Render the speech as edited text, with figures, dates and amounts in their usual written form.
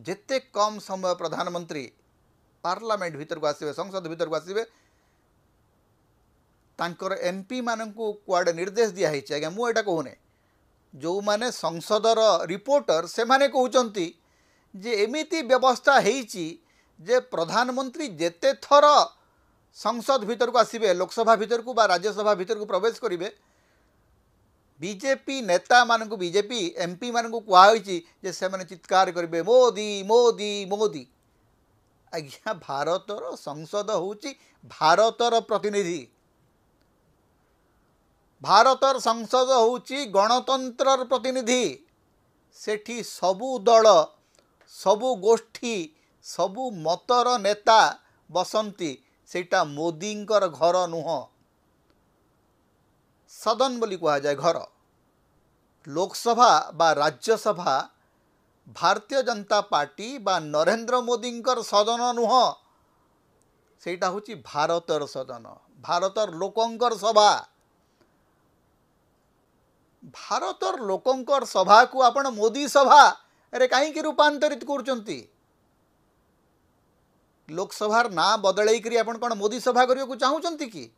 जिते कम समय प्रधानमंत्री पार्लियामेंट भीतर को आसवे संसद भीतर को आसवे तांकर एमपी मानू कुआडे निर्देश दिखाई आज्ञा मुझे कहूने जो माने संसदर रिपोर्टर से माने कहते जे एमिती व्यवस्था होईची जे प्रधानमंत्री जेते थर संसद भीतर को आसवे लोकसभा भीतर को बा राज्यसभा भीतर को प्रवेश करेंगे बीजेपी नेता मानू बीजेपी एमपी मानू कहुई जे से माने चित्कार करेंगे मोदी मोदी मोदी आज्ञा भारतर संसद होची भारतर प्रतिनिधि भारतर संसद होची गणतंत्र प्रतिनिधि सेठी सबु दल सबु गोष्ठी सबु मतर नेता बसंती सेटा मोदींकर घर नुह सदन बोली कहा जाए घर लोकसभा बा राज्यसभा भारतीय जनता पार्टी बा नरेंद्र मोदींकर सदन नुह सेटा होची भारतर सदन भारतर लोकंकर सभा भारतर लोकंकर सभा को आपण मोदी सभा रे कहीं रूपांतरित कर लोकसभार ना बदल करी आपण कौन मोदी सभा करने को चाहूँगी कि